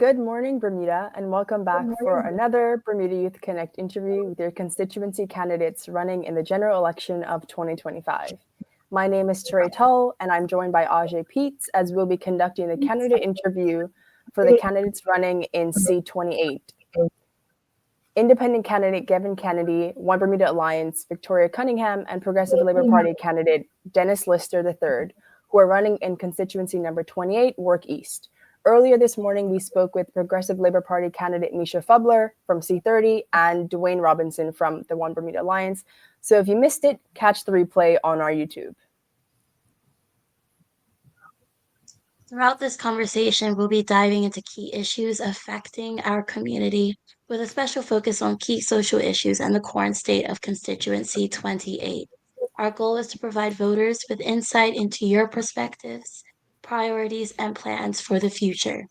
Good morning, Bermuda, and welcome back for another Bermuda Youth Connect interview with your constituency candidates running in the general election of 2025. My name is Tere Tull, and I'm joined by Ajay Peets as we'll be conducting the candidate interview for the candidates running in C28. Independent candidate Gavin Kennedy, One Bermuda Alliance, Victoria Cunningham, and Progressive Labour Party candidate Dennis Lister III, who are running in constituency number 28, Warwick East. Earlier this morning, we spoke with Progressive Labour Party candidate Misha Fubler from C30 and Dwayne Robinson from the One Bermuda Alliance. So if you missed it, catch the replay on our YouTube. Throughout this conversation, we'll be diving into key issues affecting our community with a special focus on key social issues and the current state of Constituency 28. Our goal is to provide voters with insight into your perspectives, priorities, and plans for the future.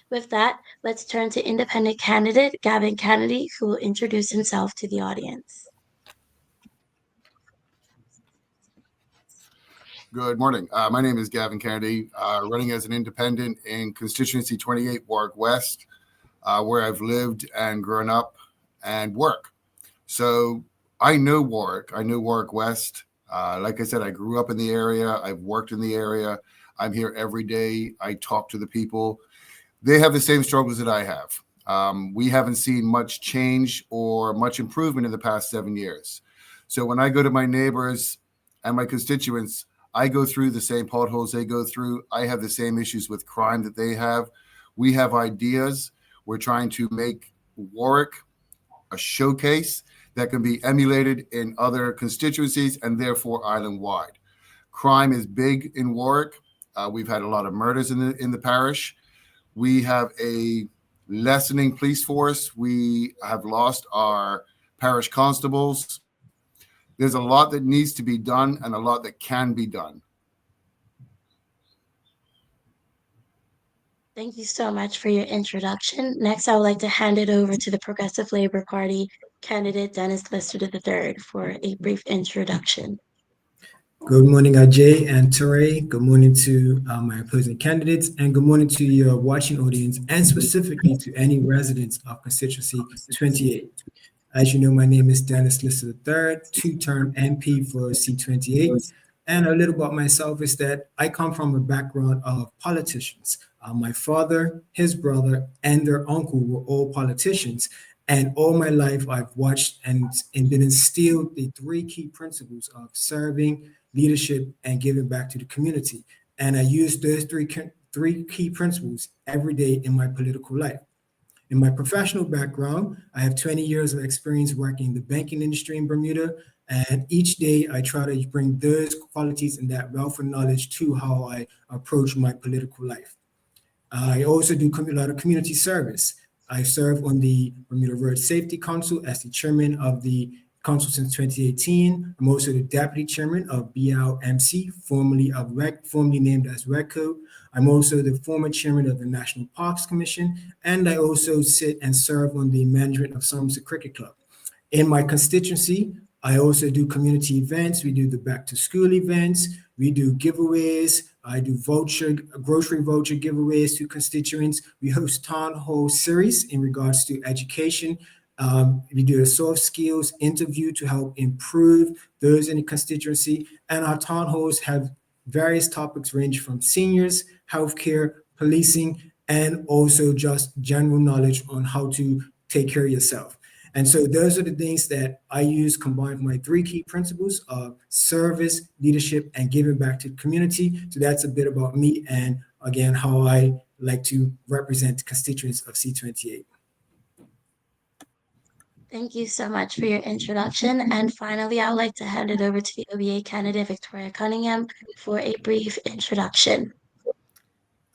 With that, let's turn to independent candidate Gavin Kennedy, who will introduce himself to the audience. Good morning. My name is Gavin Kennedy, running as an independent in Constituency 28, Warwick West, where I've lived and grown up and work. So I know Warwick. I know Warwick West. Like I said, I grew up in the area. I've worked in the area. I'm here every day. I talk to the people. They have the same struggles that I have. We haven't seen much change or much improvement in the past 7 years. So when I go to my neighbors and my constituents, I go through the same potholes they go through. I have the same issues with crime that they have. We have ideas. We're trying to make Warwick a showcase that can be emulated in other constituencies and therefore island-wide. Crime is big in Warwick. We've had a lot of murders in the parish. We have a lessening police force. We have lost our parish constables. There's a lot that needs to be done and a lot that can be done. Thank you so much for your introduction. Next, I would like to hand it over to the Progressive Labour Party candidate Dennis Lister III for a brief introduction. Good morning, Ajay and Tere. Good morning to my opposing candidates, and good morning to your watching audience, and specifically to any residents of Constituency 28. As you know, my name is Dennis Lister III, two-term MP for C28. And a little about myself is that I come from a background of politicians. My father, his brother, and their uncle were all politicians. And all my life, I've watched and been instilled the three key principles of serving, leadership, and giving back to the community. And I use those three key principles every day in my political life. In my professional background, I have 20 years of experience working in the banking industry in Bermuda, and each day I try to bring those qualities and that wealth of knowledge to how I approach my political life. I also do a lot of community service. I serve on the Bermuda Road Safety Council as the chairman of the council since 2018. I'm also the deputy chairman of BLMC, formerly named as REDCO. I'm also the former chairman of the National Parks Commission, and I also sit and serve on the management of Somerset Cricket Club. In my constituency, I also do community events. We do the back to school events. We do giveaways. I do grocery voucher giveaways to constituents. We host town hall series in regards to education. We do a soft skills interview to help improve those in the constituency. And our town halls have various topics range from seniors, healthcare, policing, and also just general knowledge on how to take care of yourself. And so those are the things that I use combined with my three key principles of service, leadership, and giving back to the community. So that's a bit about me and, again, how I like to represent constituents of C28. Thank you so much for your introduction. And finally, I would like to hand it over to the OBA candidate, Victoria Cunningham, for a brief introduction.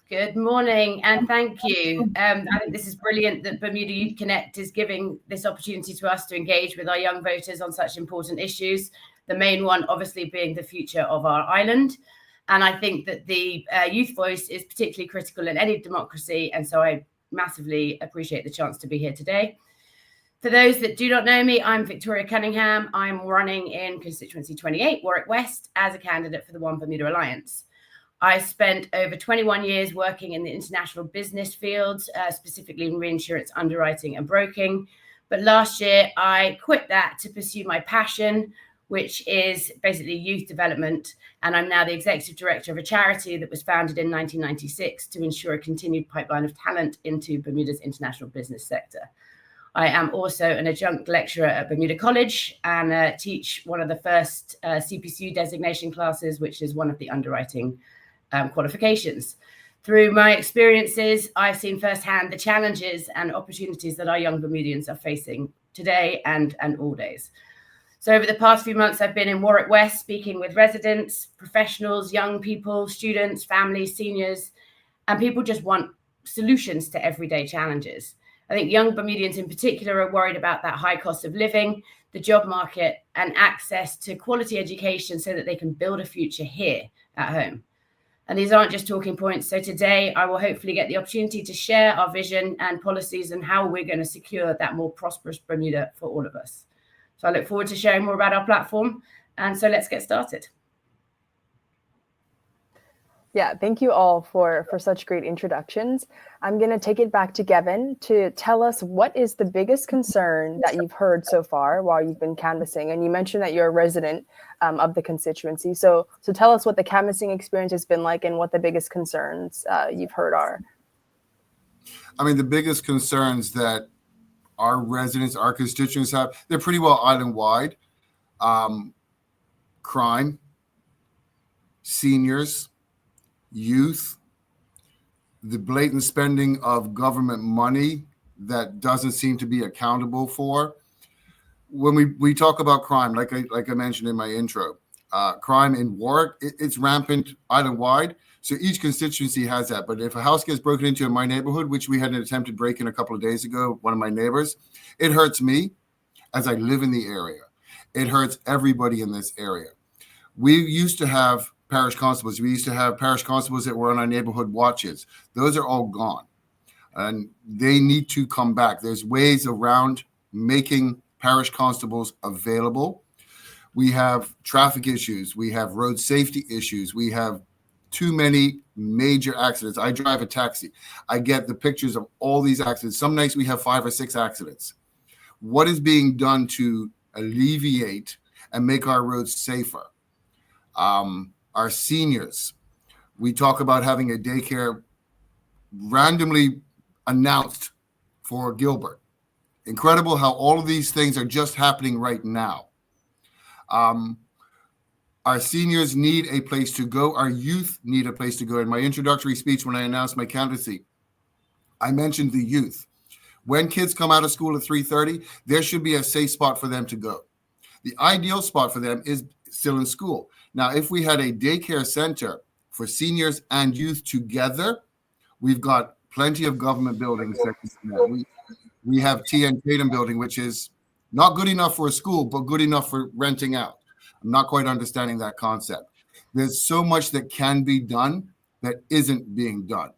Good morning and thank you. I think this is brilliant that Bermuda Youth Connect is giving this opportunity to us to engage with our young voters on such important issues, the main one obviously being the future of our island. And I think that the youth voice is particularly critical in any democracy, and so I massively appreciate the chance to be here today. For those that do not know me, I'm Victoria Cunningham. I'm running in Constituency 28, Warwick West, as a candidate for the One Bermuda Alliance. I spent over 21 years working in the international business field, specifically in reinsurance underwriting and broking. But last year, I quit that to pursue my passion, which is basically youth development. And I'm now the executive director of a charity that was founded in 1996 to ensure a continued pipeline of talent into Bermuda's international business sector. I am also an adjunct lecturer at Bermuda College and teach one of the first CPCU designation classes, which is one of the underwriting qualifications. Through my experiences, I've seen firsthand the challenges and opportunities that our young Bermudians are facing today and all days. So over the past few months, I've been in Warwick West speaking with residents, professionals, young people, students, families, seniors, and people just want solutions to everyday challenges. I think young Bermudians in particular are worried about that high cost of living, the job market, and access to quality education so that they can build a future here at home. And these aren't just talking points. So today I will hopefully get the opportunity to share our vision and policies and how we're going to secure that more prosperous Bermuda for all of us. So I look forward to sharing more about our platform. And so let's get started. Yeah, thank you all for such great introductions. I'm going to take it back to Gavin to tell us what is the biggest concern that you've heard so far while you've been canvassing. And you mentioned that you're a resident of the constituency. So tell us what the canvassing experience has been like and what the biggest concerns you've heard are. I mean, the biggest concerns that our residents, our constituents have, they're pretty well island-wide. Crime, seniors, youth, the blatant spending of government money that doesn't seem to be accountable for. When we talk about crime, like I mentioned in my intro, crime in Warwick, it's rampant island-wide. So each constituency has that. But if a house gets broken into in my neighborhood, which we had an attempted break-in a couple of days ago, one of my neighbors, it hurts me as I live in the area. It hurts everybody in this area. We used to have parish constables. We used to have parish constables that were on our neighborhood watches. Those are all gone. And they need to come back. There's ways around making parish constables available. We have traffic issues. We have road safety issues. We have too many major accidents. I drive a taxi. I get the pictures of all these accidents. Some nights we have 5 or 6 accidents. What is being done to alleviate and make our roads safer? Our seniors, we talk about having a daycare randomly announced for Gilbert. Incredible how all of these things are just happening right now. Our seniors need a place to go. Our youth need a place to go. In my introductory speech, when I announced my candidacy, I mentioned the youth. When kids come out of school at 3:30, there should be a safe spot for them to go. The ideal spot for them is still in school. Now, if we had a daycare center for seniors and youth together, we've got plenty of government buildings. We have T.N. Tatum building, which is not good enough for a school, but good enough for renting out. I'm not quite understanding that concept. There's so much that can be done that isn't being done.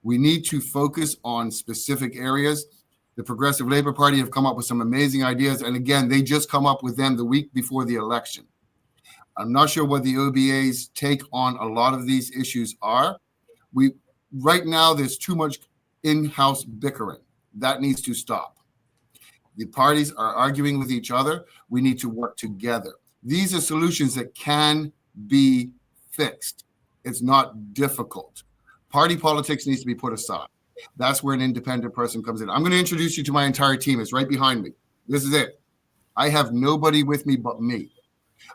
We need to focus on specific areas. The Progressive Labour Party have come up with some amazing ideas. And again, they just come up with them the week before the election. I'm not sure what the OBA's take on a lot of these issues are. Right now, there's too much in-house bickering. That needs to stop. The parties are arguing with each other. We need to work together. These are solutions that can be fixed. It's not difficult. Party politics needs to be put aside. That's where an independent person comes in. I'm going to introduce you to my entire team. It's right behind me. This is it. I have nobody with me but me.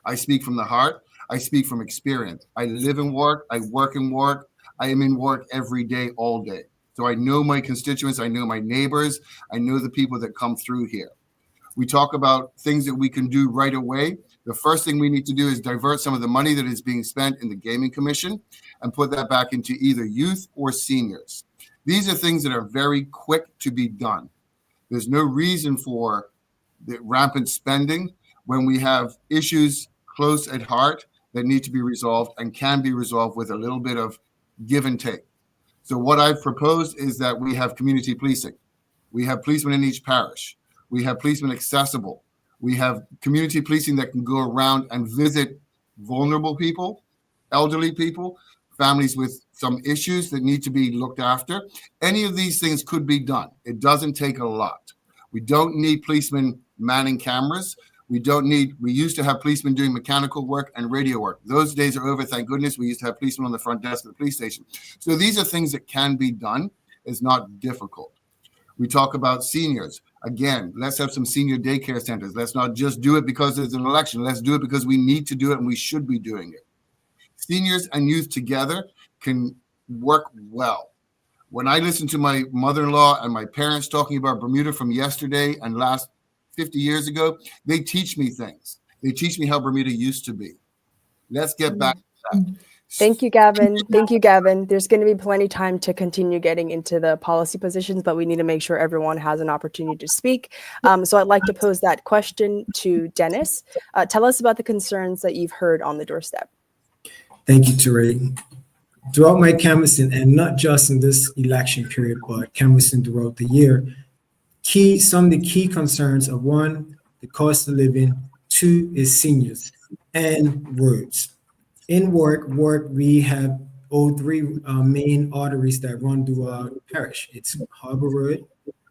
I speak from the heart. I speak from experience. I live in work. I work in work. I am in work every day, all day. So I know my constituents. I know my neighbors. I know the people that come through here. We talk about things that we can do right away. The first thing we need to do is divert some of the money that is being spent in the Gaming Commission and put that back into either youth or seniors. These are things that are very quick to be done. There's no reason for the rampant spending when we have issues close at heart that need to be resolved and can be resolved with a little bit of give and take. So what I've proposed is that we have community policing. We have policemen in each parish. We have policemen accessible. We have community policing that can go around and visit vulnerable people, elderly people, families with some issues that need to be looked after. Any of these things could be done. It doesn't take a lot. We don't need policemen manning cameras. We used to have policemen doing mechanical work and radio work. Those days are over, thank goodness. We used to have policemen on the front desk of the police station. So these are things that can be done. It's not difficult. We talk about seniors. Again, let's have some senior daycare centers. Let's not just do it because there's an election. Let's do it because we need to do it and we should be doing it. Seniors and youth together can work well. When I listen to my mother-in-law and my parents talking about Bermuda from yesterday and last 50 years ago, they teach me things. They teach me how Bermuda used to be. Let's get back to that. Thank you, Gavin. Thank you, Gavin. There's going to be plenty of time to continue getting into the policy positions, but we need to make sure everyone has an opportunity to speak. So I'd like to pose that question to Dennis. Tell us about the concerns that you've heard on the doorstep. Thank you, Teray. Throughout my canvassing, and not just in this election period, but canvassing throughout the year, some of the key concerns are: one, the cost of living; two is seniors; and roads. In work, we have all three main arteries that run through our parish. It's Harbor Road,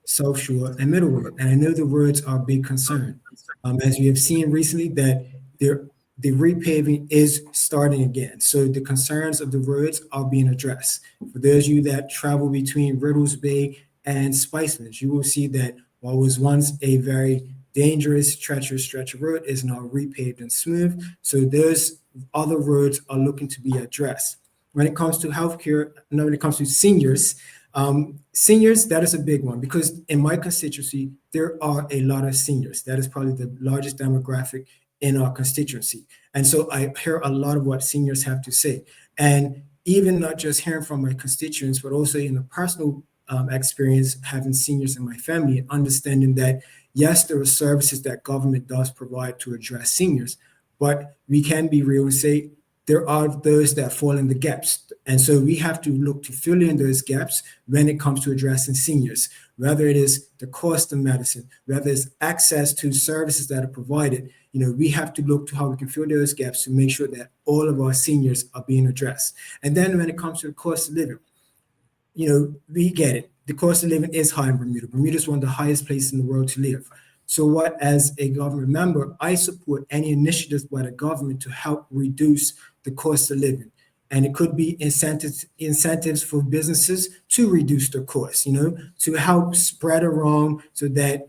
South Shore, and Middle Road. And I know the roads are a big concern. As we have seen recently, that the repaving is starting again. So the concerns of the roads are being addressed. For those of you that travel between Riddles Bay and Spicelands, you will see that what was once a very dangerous, treacherous stretch of road is now repaved and smooth. So those other roads are looking to be addressed. When it comes to healthcare, when it comes to seniors, that is a big one, because in my constituency, there are a lot of seniors. That is probably the largest demographic in our constituency. And so I hear a lot of what seniors have to say. And even not just hearing from my constituents, but also in a personal experience, having seniors in my family, and understanding that, yes, there are services that government does provide to address seniors, but we can be real and say there are those that fall in the gaps. And so we have to look to fill in those gaps when it comes to addressing seniors, whether it is the cost of medicine, whether it's access to services that are provided. We have to look to how we can fill those gaps to make sure that all of our seniors are being addressed. And then when it comes to the cost of living, we get it. The cost of living is high in Bermuda. Bermuda is one of the highest places in the world to live. So as a government member, I support any initiatives by the government to help reduce the cost of living. And it could be incentives for businesses to reduce their costs, to help spread around so that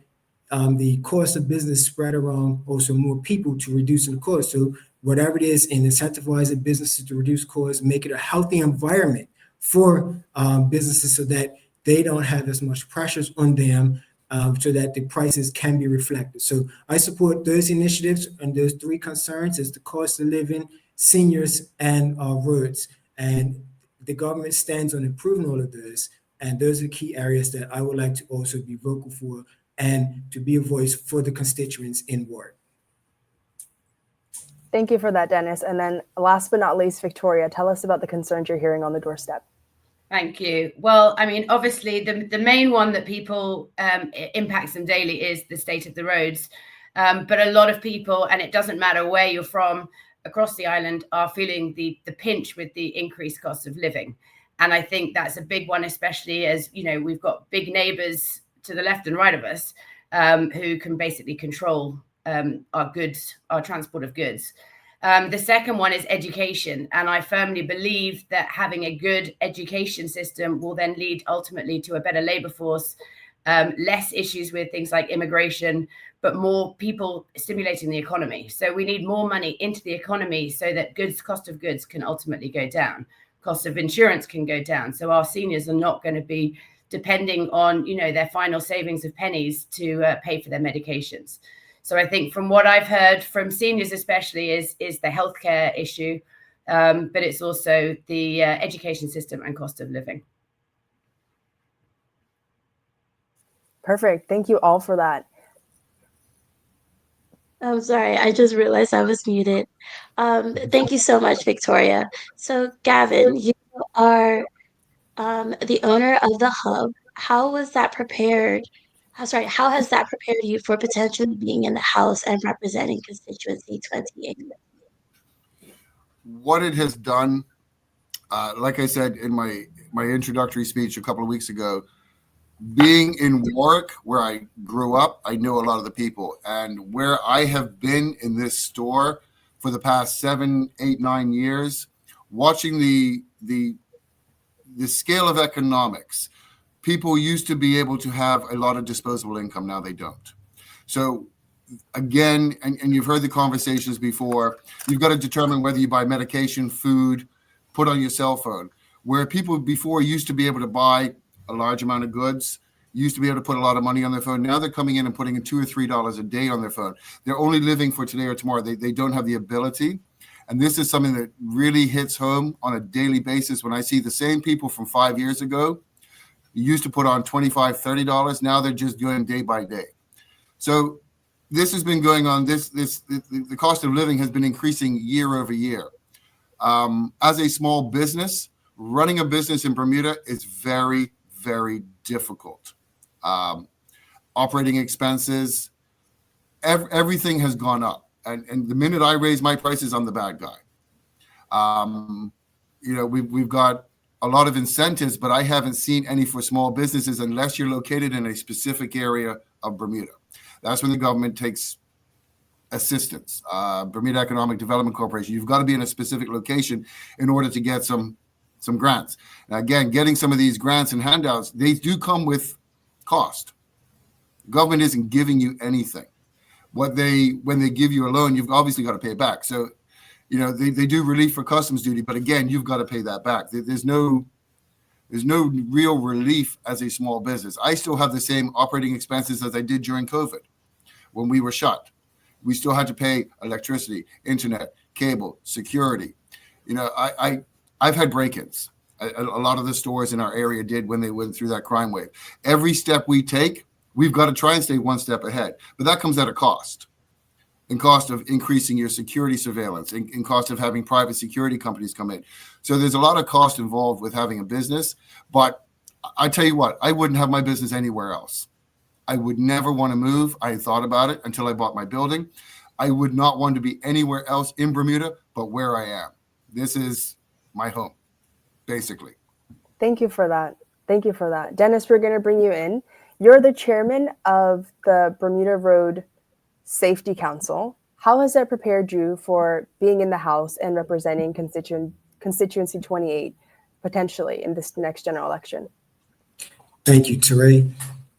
the cost of business spread around also more people to reduce the cost. So whatever it is, in incentivizing businesses to reduce costs, make it a healthy environment for businesses so that they don't have as much pressures on them, so that the prices can be reflected. So I support those initiatives, and those three concerns is the cost of living, seniors, and roads. And the government stands on improving all of those. And those are key areas that I would like to also be vocal for and to be a voice for the constituents in ward. Thank you for that, Dennis. And then last but not least, Victoria, tell us about the concerns you're hearing on the doorstep. Thank you. Well, obviously, the main one that people impacts them daily is the state of the roads. But a lot of people, and it doesn't matter where you're from across the island, are feeling the pinch with the increased cost of living. And I think that's a big one, especially as, we've got big neighbors to the left and right of us who can basically control our goods, our transport of goods. The second one is education. And I firmly believe that having a good education system will then lead ultimately to a better labor force, less issues with things like immigration, but more people stimulating the economy. So we need more money into the economy so that cost of goods can ultimately go down. Cost of insurance can go down. So our seniors are not going to be depending on, their final savings of pennies to pay for their medications. So I think from what I've heard from seniors especially is the healthcare issue, but it's also the education system and cost of living. Perfect. Thank you all for that. I'm sorry, I just realized I was muted. Thank you so much, Victoria. So Gavin, you are the owner of the Hub. How has that prepared you for potentially being in the House and representing Constituency 28? What it has done like I said in my introductory speech a couple of weeks ago, being in Warwick, where I grew up, I know a lot of the people, and where I have been in this store for the past 7, 8, 9 years, watching the scale of economics. People used to be able to have a lot of disposable income. Now they don't. So again, and you've heard the conversations before, you've got to determine whether you buy medication, food, put on your cell phone. Where people before used to be able to buy a large amount of goods, used to be able to put a lot of money on their phone. Now they're coming in and putting in $2 or $3 a day on their phone. They're only living for today or tomorrow. They don't have the ability. And this is something that really hits home on a daily basis when I see the same people from 5 years ago used to put on $25, $30. Now they're just doing day by day. So this has been going on. The cost of living has been increasing year over year. As a small business, running a business in Bermuda is very, very difficult. Operating expenses, everything has gone up. And the minute I raise my prices, I'm the bad guy. We've got a lot of incentives, but I haven't seen any for small businesses unless you're located in a specific area of Bermuda. That's when the government takes assistance. Bermuda Economic Development Corporation, you've got to be in a specific location in order to get some grants. Now, again, getting some of these grants and handouts, they do come with cost. Government isn't giving you anything. When they give you a loan, you've obviously got to pay it back. So, they do relief for customs duty, but again, you've got to pay that back. There's no real relief as a small business. I still have the same operating expenses as I did during COVID when we were shut. We still had to pay electricity, internet, cable, security. I've had break-ins. A lot of the stores in our area did when they went through that crime wave. Every step we take, we've got to try and stay one step ahead. But that comes at a cost. In cost of increasing your security surveillance, in cost of having private security companies come in. So there's a lot of cost involved with having a business. But I tell you what, I wouldn't have my business anywhere else. I would never want to move. I thought about it until I bought my building. I would not want to be anywhere else in Bermuda but where I am. This is my home, basically. Thank you for that. Dennis, we're going to bring you in. You're the chairman of the Bermuda Road Safety Council. How has that prepared you for being in the House and representing Constituency 28 potentially in this next general election? Thank you, Teray.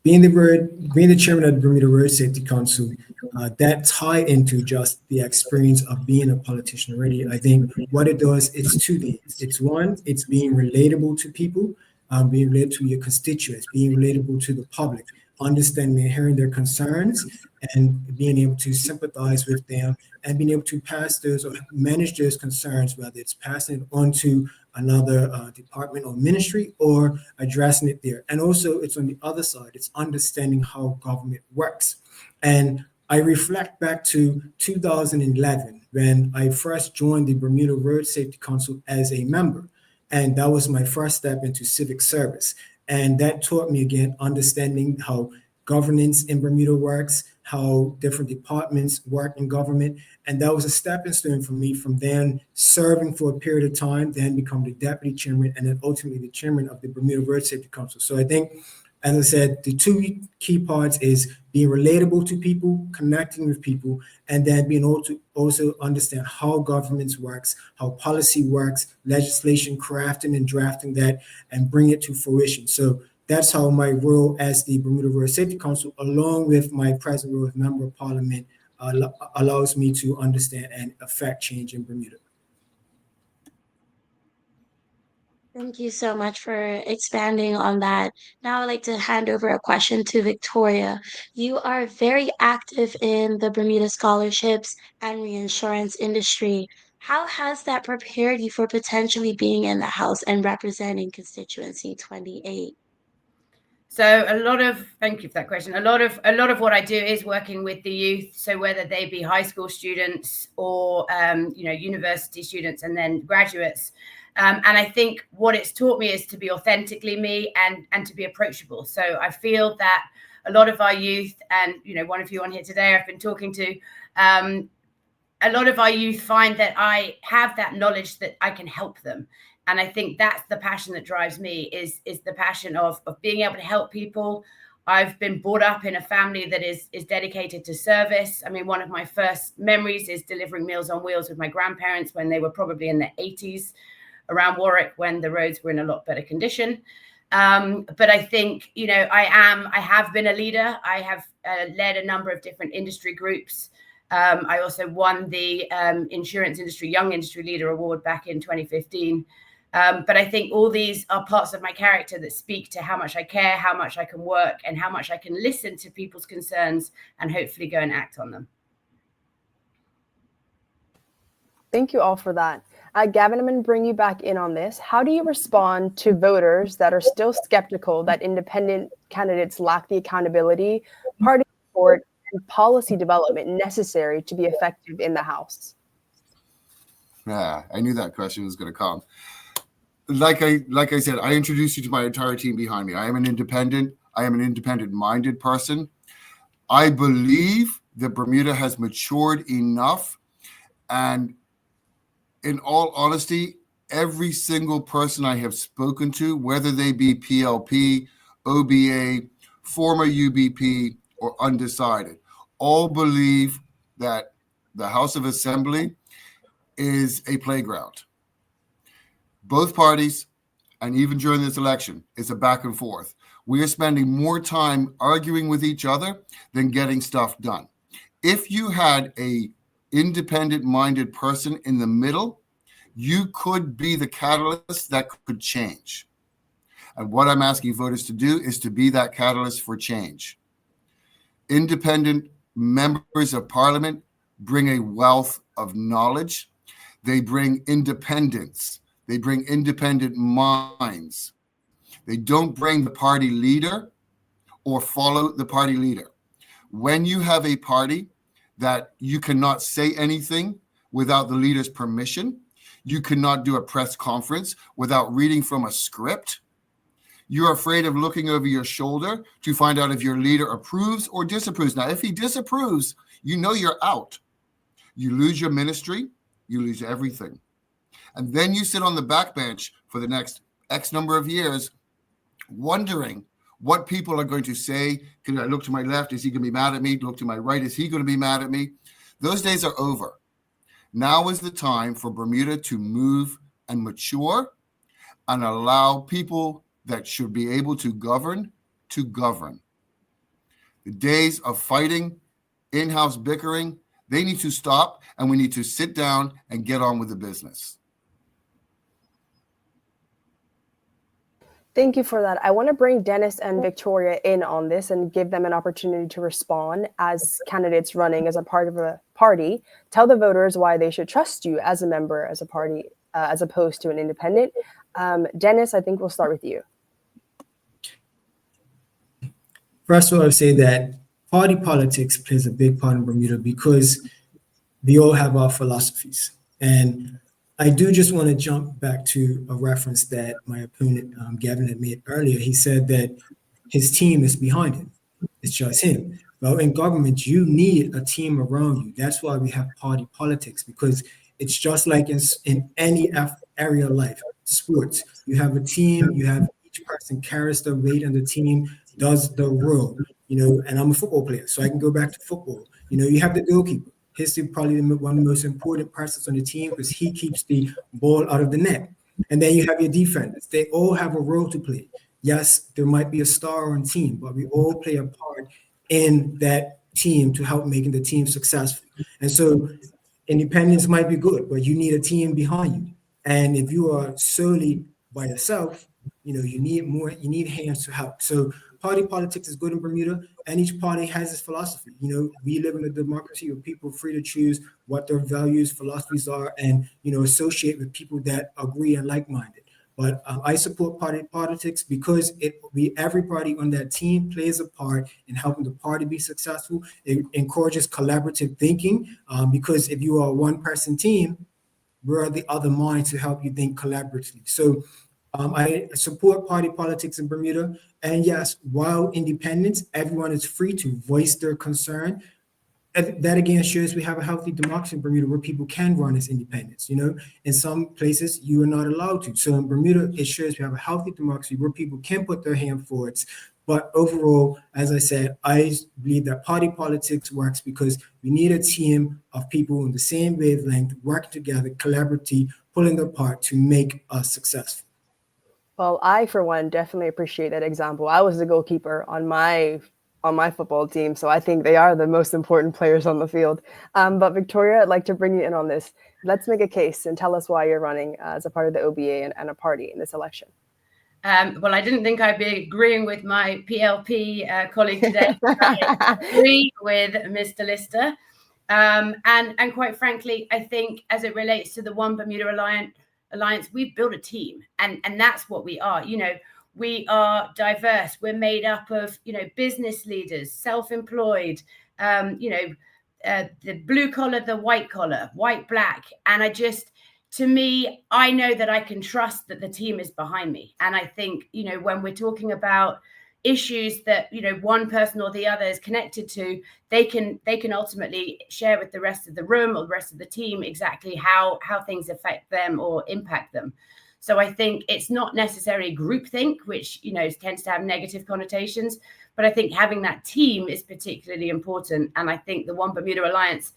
Being the chairman of the Bermuda Road Safety Council, that tied into just the experience of being a politician already. I think what it does, it's two things. It's one, it's being relatable to people, being related to your constituents, being relatable to the public, understanding and hearing their concerns and being able to sympathize with them and being able to pass those or manage those concerns, whether it's passing it on to another department or ministry or addressing it there. And also it's on the other side, it's understanding how government works. And I reflect back to 2011 when I first joined the Bermuda Road Safety Council as a member. And that was my first step into civic service. And that taught me, again, understanding how governance in Bermuda works, how different departments work in government. And that was a stepping stone for me from then serving for a period of time, then become the deputy chairman, and then ultimately the chairman of the Bermuda Road Safety Council. So I think, as I said, the two key parts is being relatable to people, connecting with people, and then being able to also understand how governments works, how policy works, legislation crafting and drafting that, and bring it to fruition. So that's how my role as the Bermuda Road Safety Council, along with my present role as Member of Parliament, allows me to understand and affect change in Bermuda. Thank you so much for expanding on that. Now I'd like to hand over a question to Victoria. You are very active in the Bermuda scholarships and reinsurance industry. How has that prepared you for potentially being in the House and representing Constituency 28? So thank you for that question. A lot of what I do is working with the youth. So whether they be high school students or university students and then graduates. And I think what it's taught me is to be authentically me and to be approachable. So I feel that a lot of our youth, and one of you on here today I've been talking to, a lot of our youth find that I have that knowledge that I can help them. And I think that's the passion that drives me, is the passion of being able to help people. I've been brought up in a family that is dedicated to service. I mean, one of my first memories is delivering Meals on Wheels with my grandparents when they were probably in their 80s around Warwick, when the roads were in a lot better condition. But I think, I have been a leader. I have led a number of different industry groups. I also won the Insurance Industry Young Industry Leader Award back in 2015. But I think all these are parts of my character that speak to how much I care, how much I can work, and how much I can listen to people's concerns and hopefully go and act on them. Thank you all for that. Gavin, I'm going to bring you back in on this. How do you respond to voters that are still skeptical that independent candidates lack the accountability, party support, and policy development necessary to be effective in the House? Yeah, I knew that question was going to come. Like I said, I introduced you to my entire team behind me. I am an independent. I am an independent-minded person. I believe that Bermuda has matured enough, and in all honesty, every single person I have spoken to, whether they be PLP, OBA, former UBP, or undecided, all believe that the House of Assembly is a playground. Both parties, and even during this election, it's a back and forth. We are spending more time arguing with each other than getting stuff done. If you had a independent-minded person in the middle, you could be the catalyst that could change. And what I'm asking voters to do is to be that catalyst for change. Independent members of parliament bring a wealth of knowledge. They bring independence. They bring independent minds. They don't bring the party leader or follow the party leader. When you have a party that you cannot say anything without the leader's permission, you cannot do a press conference without reading from a script, you're afraid of looking over your shoulder to find out if your leader approves or disapproves. Now, if he disapproves, you know you're out. You lose your ministry, you lose everything. And then you sit on the backbench for the next X number of years, wondering what people are going to say. Can I look to my left? Is he going to be mad at me? Look to my right. Is he going to be mad at me? Those days are over. Now is the time for Bermuda to move and mature and allow people that should be able to govern to govern. The days of fighting, in-house bickering, they need to stop, and we need to sit down and get on with the business. Thank you for that. I want to bring Dennis and Victoria in on this and give them an opportunity to respond as candidates running as a part of a party. Tell the voters why they should trust you as a member, as a party, as opposed to an independent. Dennis, I think we'll start with you. First of all, I would say that party politics plays a big part in Bermuda because we all have our philosophies. And I do just want to jump back to a reference that my opponent, Gavin, had made earlier. He said that his team is behind him. It's just him. Well, in government, you need a team around you. That's why we have party politics, because it's just like in any area of life, sports. You have a team, you have each person carries the weight, and the team does the role. And I'm a football player, so I can go back to football. You have the goalkeeper. He's probably one of the most important persons on the team because he keeps the ball out of the net. And then you have your defenders. They all have a role to play. Yes, there might be a star on team, but we all play a part in that team to help making the team successful. And so independence might be good, but you need a team behind you. And if you are solely by yourself, you need hands to help. So party politics is good in Bermuda, and each party has its philosophy. We live in a democracy where people are free to choose what their values, philosophies are, and, associate with people that agree and like-minded. But I support party politics because every party on that team plays a part in helping the party be successful. It encourages collaborative thinking because if you are a one-person team, where are the other minds to help you think collaboratively? So I support party politics in Bermuda. And yes, while independence, everyone is free to voice their concern. that again shows we have a healthy democracy in Bermuda where people can run as independents. In some places you are not allowed to. So in Bermuda, it shows we have a healthy democracy where people can put their hand forward. But overall, as I said, I believe that party politics works because we need a team of people on the same wavelength, working together, collaboratively, pulling their part to make us successful. Well, I, for one, definitely appreciate that example. I was the goalkeeper on my football team, so I think they are the most important players on the field. But Victoria, I'd like to bring you in on this. Let's make a case and tell us why you're running as a part of the OBA and a party in this election. Well, I didn't think I'd be agreeing with my PLP colleague today. I agree with Mr. Lister. And quite frankly, I think as it relates to the One Bermuda Alliance, we've built a team, and that's what we are. We are diverse. We're made up of, business leaders, self-employed, the blue collar, the white collar, white, black. And to me, I know that I can trust that the team is behind me. And I think, when we're talking about issues that, one person or the other is connected to, they can ultimately share with the rest of the room or the rest of the team exactly how things affect them or impact them. So I think it's not necessarily groupthink, which, tends to have negative connotations, but I think having that team is particularly important. And I think the One Bermuda Alliance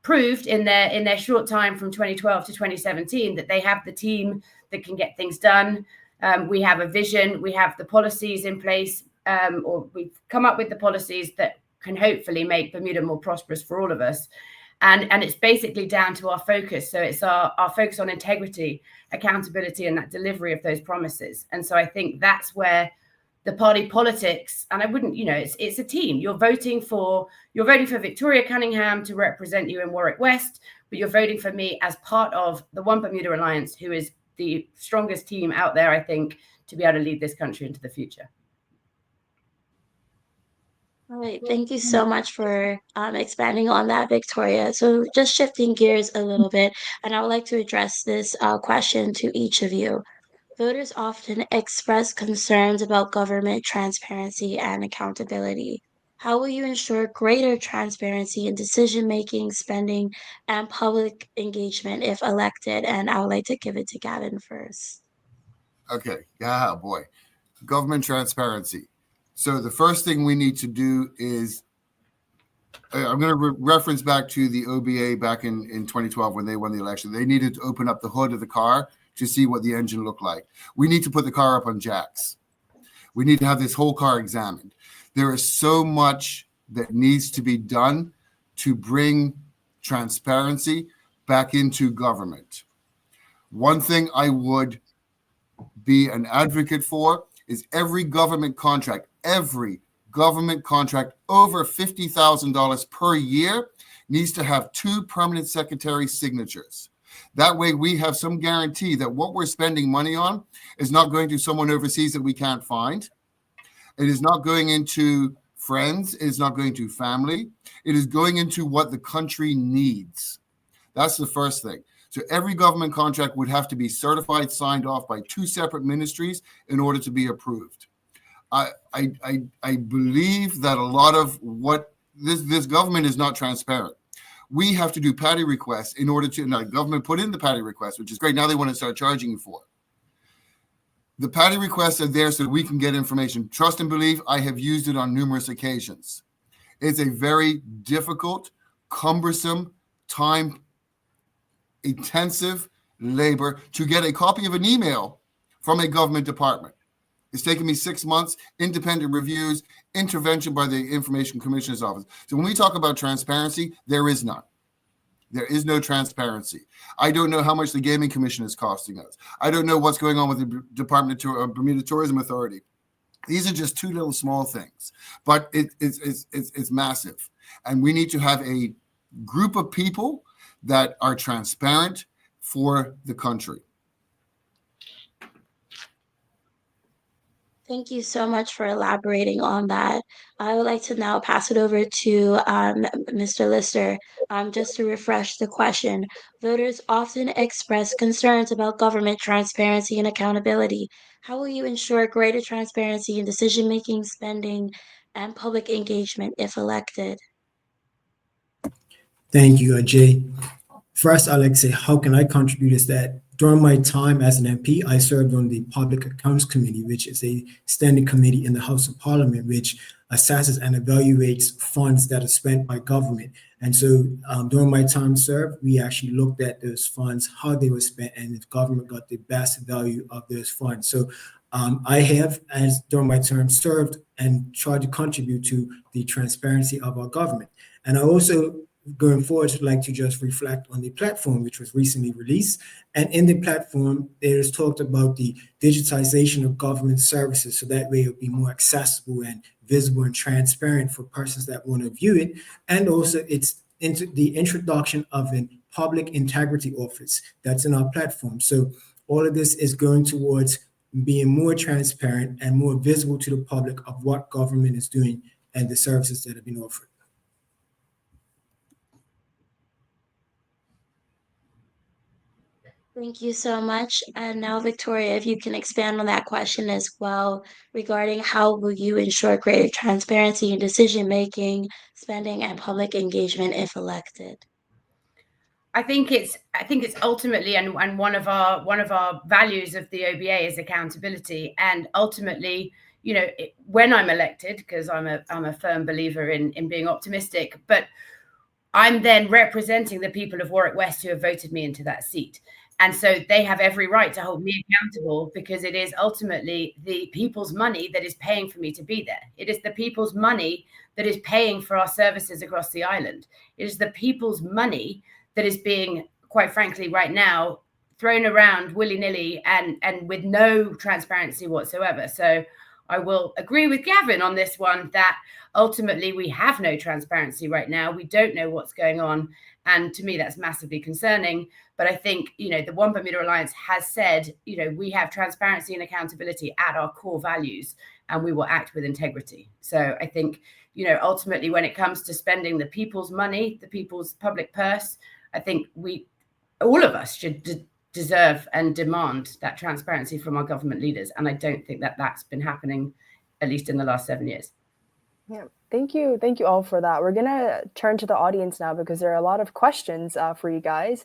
proved in their short time from 2012 to 2017 that they have the team that can get things done. We have a vision, we have the policies in place, or we've come up with the policies that can hopefully make Bermuda more prosperous for all of us. And it's basically down to our focus. So it's our focus on integrity, accountability, and that delivery of those promises. And so I think that's where the party politics, and I wouldn't, it's a team. You're voting for Victoria Cunningham to represent you in Warwick West, but you're voting for me as part of the One Bermuda Alliance, who is the strongest team out there, I think, to be able to lead this country into the future. All right, thank you so much for expanding on that, Victoria. So just shifting gears a little bit, and I would like to address this question to each of you. Voters often express concerns about government transparency and accountability. How will you ensure greater transparency in decision-making, spending, and public engagement if elected? And I would like to give it to Gavin first. Okay. Yeah, boy. Government transparency. So the first thing we need to do is, I'm going to reference back to the OBA back in 2012 when they won the election. They needed to open up the hood of the car to see what the engine looked like. We need to put the car up on jacks. We need to have this whole car examined. There is so much that needs to be done to bring transparency back into government. One thing I would be an advocate for is every government contract over $50,000 per year needs to have 2 permanent secretary signatures. That way we have some guarantee that what we're spending money on is not going to someone overseas that we can't find. It is not going into friends. It is not going to family. It is going into what the country needs. That's the first thing. So every government contract would have to be certified, signed off by 2 separate ministries in order to be approved. I believe that a lot of what this government is not transparent. We have to do patty requests in order to, now government put in the patty request, which is great. Now they want to start charging you for it. The patty requests are there so that we can get information. Trust and believe, I have used it on numerous occasions. It's a very difficult, cumbersome, time-intensive labor to get a copy of an email from a government department. It's taken me 6 months, independent reviews, intervention by the Information Commissioner's Office. So when we talk about transparency, there is none. There is no transparency. I don't know how much the Gaming Commission is costing us. I don't know what's going on with the Department of Bermuda Tourism Authority. These are just 2 little small things, but it's massive. And we need to have a group of people that are transparent for the country. Thank you so much for elaborating on that. I would like to now pass it over to Mr. Lister. Just to refresh the question, voters often express concerns about government transparency and accountability. How will you ensure greater transparency in decision-making, spending, and public engagement if elected? Thank you, Jay. First, I'd like to say, how can I contribute is that during my time as an MP, I served on the Public Accounts Committee, which is a standing committee in the House of Parliament, which assesses and evaluates funds that are spent by government. And so during my time served, we actually looked at those funds, how they were spent, and if government got the best value of those funds. So I have, as during my term, served and tried to contribute to the transparency of our government. And I also, going forward, would like to just reflect on the platform which was recently released. And in the platform, there is talked about the digitization of government services, so that way it'll be more accessible and visible and transparent for persons that want to view it. And also it's into the introduction of a public integrity office that's in our platform. So all of this is going towards being more transparent and more visible to the public of what government is doing and the services that have been offered. Thank you so much. And now, Victoria, if you can expand on that question as well regarding how will you ensure greater transparency in decision-making, spending, and public engagement if elected? I think it's ultimately, and one of our values of the OBA is accountability. And ultimately, when I'm elected, because I'm a firm believer in being optimistic, but I'm then representing the people of Warwick West who have voted me into that seat. And so they have every right to hold me accountable, because it is ultimately the people's money that is paying for me to be there. It is the people's money that is paying for our services across the island. It is the people's money that is being, quite frankly, right now, thrown around willy-nilly and with no transparency whatsoever. So I will agree with Gavin on this one, that ultimately we have no transparency right now. We don't know what's going on. And to me, that's massively concerning. But I think, the One Bermuda Alliance has said, we have transparency and accountability at our core values, and we will act with integrity. So I think, ultimately, when it comes to spending the people's money, the people's public purse, I think all of us should deserve and demand that transparency from our government leaders. And I don't think that that's been happening, at least in the last 7 years. Yeah, thank you all for that. We're gonna turn to the audience now, because there are a lot of questions for you guys.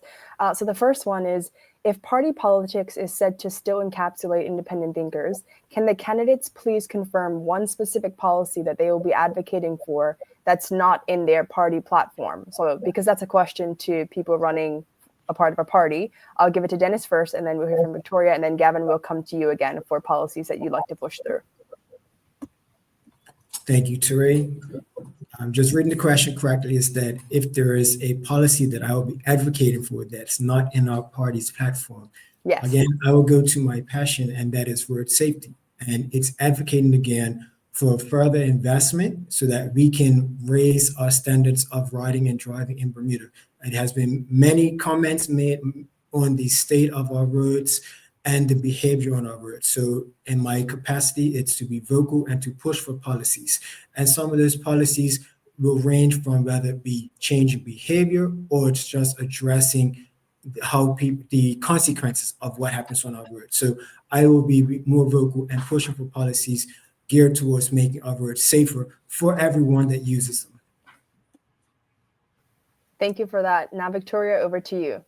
So the first one is, if party politics is said to still encapsulate independent thinkers, can the candidates please confirm one specific policy that they will be advocating for that's not in their party platform? So because that's a question to people running a part of a party, I'll give it to Dennis first, and then we'll hear from Victoria, and then Gavin will come to you again for policies that you'd like to push through. Thank you, Teray. I'm just reading the question correctly, is that if there is a policy that I will be advocating for that's not in our party's platform, yes, again, I will go to my passion, and that is road safety. And it's advocating again for further investment so that we can raise our standards of riding and driving in Bermuda. It has been many comments made on the state of our roads and the behavior on our roads. So in my capacity, it's to be vocal and to push for policies. And some of those policies will range from whether it be changing behavior or it's just addressing how the consequences of what happens on our roads. So I will be more vocal and pushing for policies geared towards making our roads safer for everyone that uses them. Thank you for that. Now, Victoria, over to you.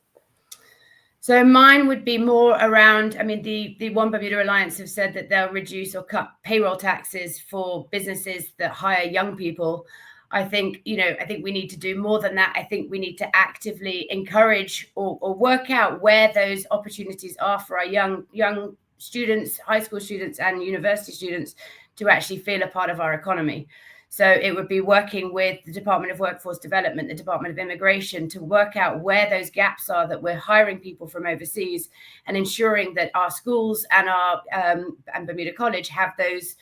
So mine would be more around, the One Bermuda Alliance have said that they'll reduce or cut payroll taxes for businesses that hire young people. I think we need to do more than that. I think we need to actively encourage or work out where those opportunities are for our young students, high school students and university students to actually feel a part of our economy. So it would be working with the Department of Workforce Development, the Department of Immigration, to work out where those gaps are that we're hiring people from overseas, and ensuring that our schools and our and Bermuda College have those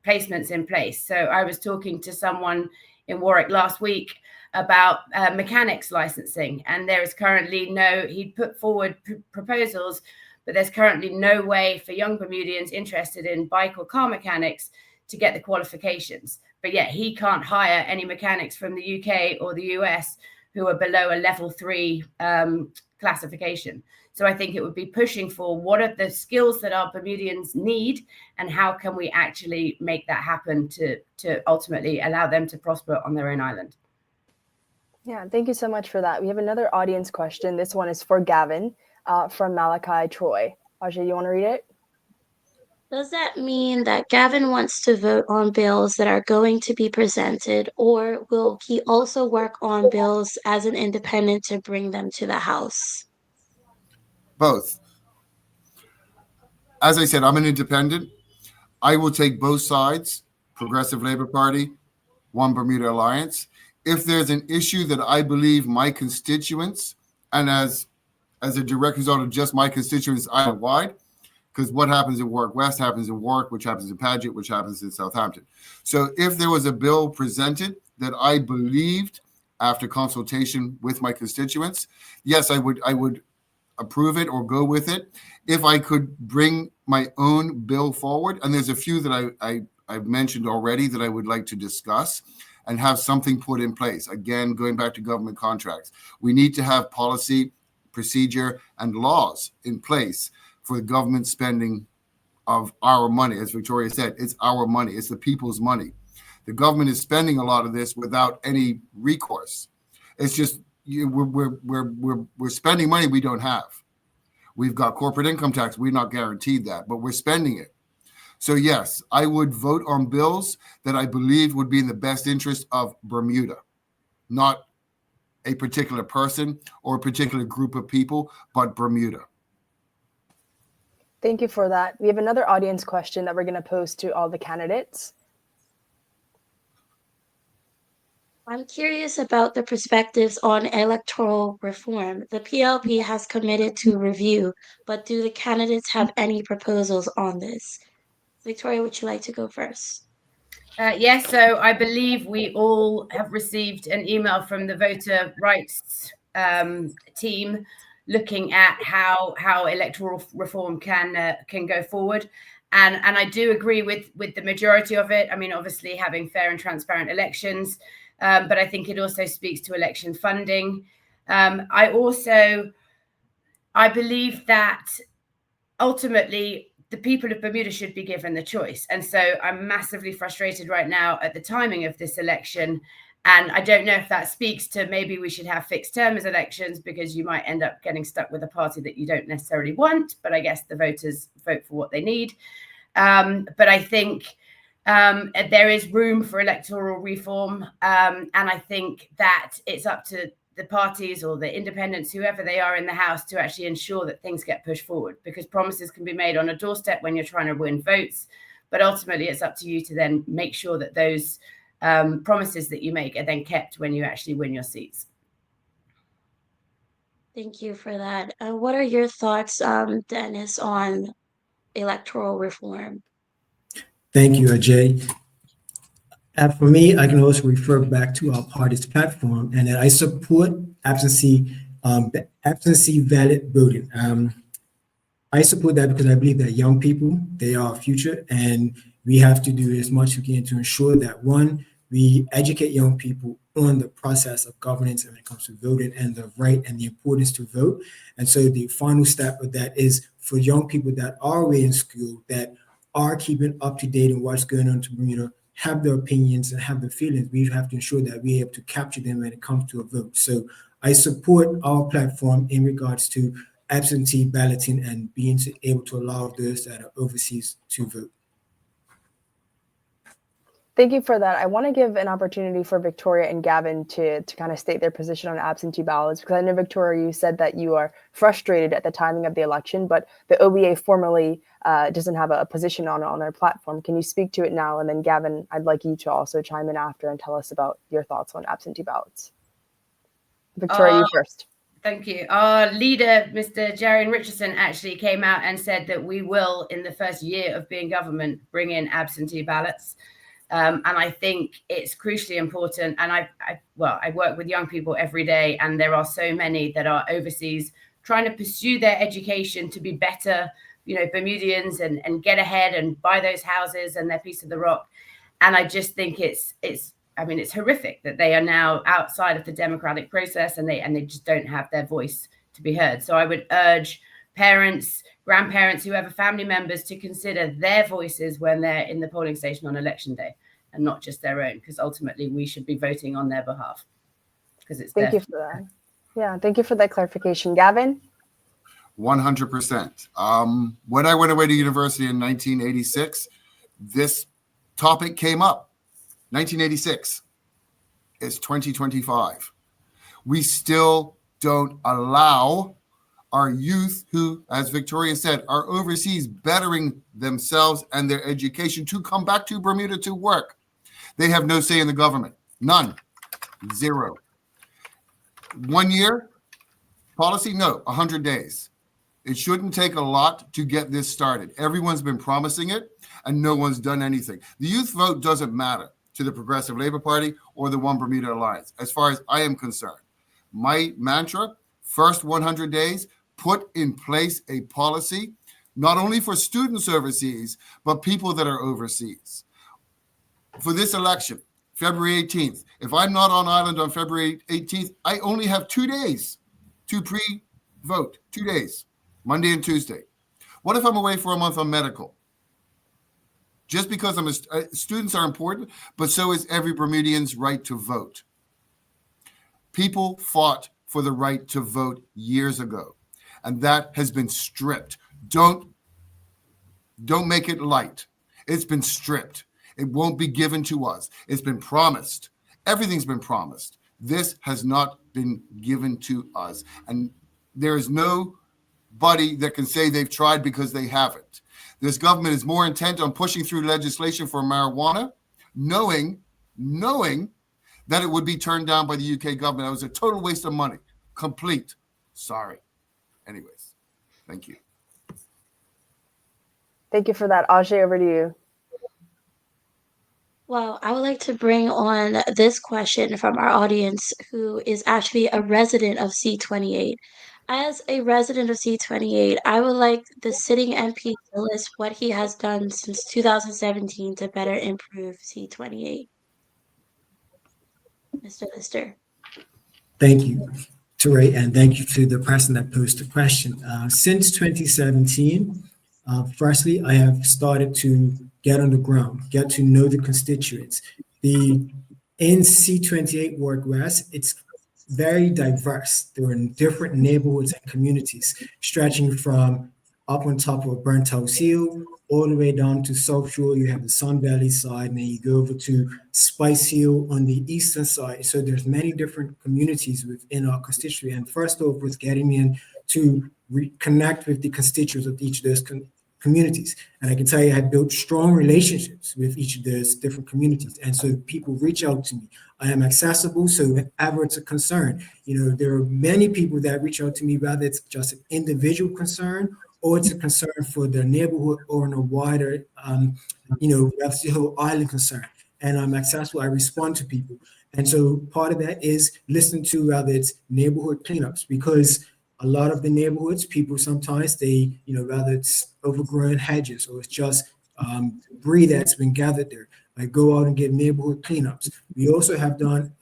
placements in place. So I was talking to someone in Warwick last week about mechanics licensing, and there is currently he'd put forward proposals, but there's currently no way for young Bermudians interested in bike or car mechanics to get the qualifications. But yet he can't hire any mechanics from the UK or the US who are below a level 3 classification. So I think it would be pushing for what are the skills that our Bermudians need, and how can we actually make that happen to ultimately allow them to prosper on their own island. Yeah, thank you so much for that. We have another audience question. This one is for Gavin from Malachi Troy. Ajay, you want to read it? Does that mean that Gavin wants to vote on bills that are going to be presented, or will he also work on bills as an independent to bring them to the House? Both. As I said, I'm an independent. I will take both sides, Progressive Labor Party, One Bermuda Alliance. If there's an issue that I believe my constituents, and as a direct result of just my constituents island-wide, because what happens in Warwick West happens in Warwick, which happens in Paget, which happens in Southampton. So if there was a bill presented that I believed after consultation with my constituents, yes, I would approve it or go with it. If I could bring my own bill forward, and there's a few that I've mentioned already that I would like to discuss and have something put in place. Again, going back to government contracts, we need to have policy, procedure, and laws in place for the government spending of our money. As Victoria said, it's our money. It's the people's money. The government is spending a lot of this without any recourse. It's just we're spending money we don't have. We've got corporate income tax. We're not guaranteed that, but we're spending it. So yes, I would vote on bills that I believe would be in the best interest of Bermuda, not a particular person or a particular group of people, but Bermuda. Thank you for that. We have another audience question that we're going to pose to all the candidates. I'm curious about the perspectives on electoral reform. The PLP has committed to review, but do the candidates have any proposals on this? Victoria, would you like to go first? Yes, so I believe we all have received an email from the voter rights team looking at how electoral reform can go forward. And I do agree with the majority of it. I mean, obviously having fair and transparent elections, but I think it also speaks to election funding. I believe that ultimately the people of Bermuda should be given the choice. And so I'm massively frustrated right now at the timing of this election. And I don't know if that speaks to maybe we should have fixed term as elections, because you might end up getting stuck with a party that you don't necessarily want. But I guess the voters vote for what they need. But I think there is room for electoral reform. And I think that it's up to the parties or the independents, whoever they are in the House, to actually ensure that things get pushed forward, because promises can be made on a doorstep when you're trying to win votes. But ultimately, it's up to you to then make sure that those promises that you make are then kept when you actually win your seats. Thank you for that. What are your thoughts, Dennis, on electoral reform? Thank you, Ajay. For me, I can also refer back to our party's platform, and I support absentee ballot voting. I support that because I believe that young people, they are our future, and we have to do as much as we can to ensure that, one, we educate young people on the process of governance when it comes to voting and the right and the importance to vote. And so the final step of that is for young people that are away in school, that are keeping up to date on what's going on to Bermuda, have their opinions and have their feelings. We have to ensure that we're able to capture them when it comes to a vote. So I support our platform in regards to absentee balloting and being able to allow those that are overseas to vote. Thank you for that. I want to give an opportunity for Victoria and Gavin to kind of state their position on absentee ballots, because I know, Victoria, you said that you are frustrated at the timing of the election, but the OBA formally doesn't have a position on their platform. Can you speak to it now? And then, Gavin, I'd like you to also chime in after and tell us about your thoughts on absentee ballots. Victoria, you first. Thank you. Our leader, Mr. Jarian Richardson, actually came out and said that we will, in the first year of being government, bring in absentee ballots. And I think it's crucially important. And I work with young people every day, and there are so many that are overseas trying to pursue their education to be better, Bermudians and get ahead and buy those houses and their piece of the rock. And I just think it's horrific that they are now outside of the democratic process and they just don't have their voice to be heard. So I would urge parents, grandparents, whoever, family members, to consider their voices when they're in the polling station on election day, and not just their own, because ultimately we should be voting on their behalf. because it's Thank there. you for that. Yeah, thank you for that clarification. Gavin? 100%. When I went away to university in 1986, this topic came up. 1986. It's 2025. We still don't allow our youth who, as Victoria said, are overseas bettering themselves and their education to come back to Bermuda to work. They have no say in the government. None. Zero. 1 year policy? No. 100 days. It shouldn't take a lot to get this started. Everyone's been promising it, and no one's done anything. The youth vote doesn't matter to the Progressive Labour Party or the One Bermuda Alliance, as far as I am concerned. My mantra, first 100 days, put in place a policy, not only for students overseas, but people that are overseas. For this election, February 18th, if I'm not on island on February 18th, I only have 2 days to pre-vote, 2 days. Monday and Tuesday. What if I'm away for a month on medical? Just because students are important, but so is every Bermudian's right to vote. People fought for the right to vote years ago, and that has been stripped. Don't make it light. It's been stripped. It won't be given to us. It's been promised. Everything's been promised. This has not been given to us, and there is nobody that can say they've tried because they haven't. This government is more intent on pushing through legislation for marijuana, knowing that it would be turned down by the UK government. That was a total waste of money. Complete. Sorry. Anyways, thank you. Thank you for that. Ajay, over to you. Well, I would like to bring on this question from our audience, who is actually a resident of C28. As a resident of C28, I would like the sitting MP to list what he has done since 2017 to better improve C28. Mr. Lister. Thank you, Teray, and thank you to the person that posed the question. Since 2017, firstly, I have started to get on the ground, get to know the constituents. In C28 Ward West, it's very diverse. There are different neighborhoods and communities stretching from up on top of Burnt House Hill all the way down to South Shore. You have the Sun Valley side, and then you go over to Spice Hill on the eastern side. So there's many different communities within our constituency. And first off was getting in to reconnect with the constituents of each of those communities. And I can tell you, I built strong relationships with each of those different communities. And so people reach out to me. I am accessible, so whenever it's a concern, there are many people that reach out to me, whether it's just an individual concern or it's a concern for their neighborhood or in a wider, that's the whole island concern. And I'm accessible, I respond to people. And so part of that is listening to whether it's neighborhood cleanups, because a lot of the neighborhoods, people sometimes whether it's overgrown hedges or it's just debris that's been gathered there. I go out and get neighborhood cleanups. We also have done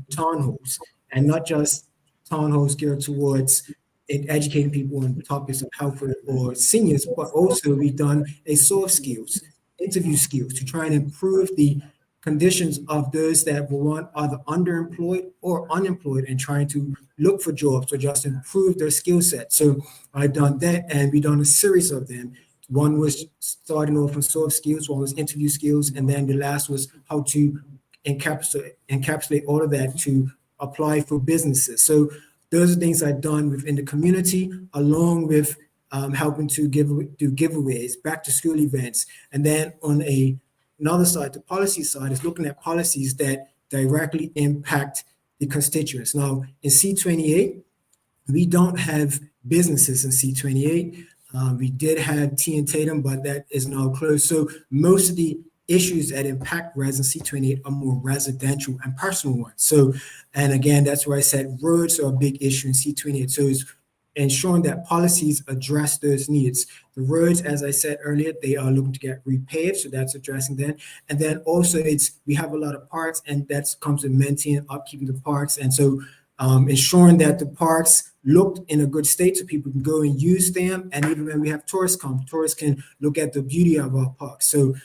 town halls, and not just town halls geared towards educating people on topics of health or seniors, but also we've done a soft skills, interview skills to try and improve the conditions of those that were either underemployed or unemployed and trying to look for jobs or just improve their skill set. So I've done that, and we've done a series of them. One was starting off with soft skills, one was interview skills, and then the last was how to encapsulate all of that to apply for businesses. So those are things I've done within the community, along with helping to do giveaways, back to school events. And then on another side, the policy side, is looking at policies that directly impact the constituents. Now, in C28, we don't have businesses in C28. We did have T and Tatum, but that is now closed. So most of the issues that impact residents in C28 are more residential and personal ones. So, and again, that's where I said roads are a big issue in C28. So it's ensuring that policies address those needs. The roads, as I said earlier, they are looking to get repaved, so that's addressing that. And then also we have a lot of parks, and that comes with maintaining and upkeeping the parks. And so ensuring that the parks looked in a good state so people can go and use them. And even when we have tourists come, tourists can look at the beauty of our parks. So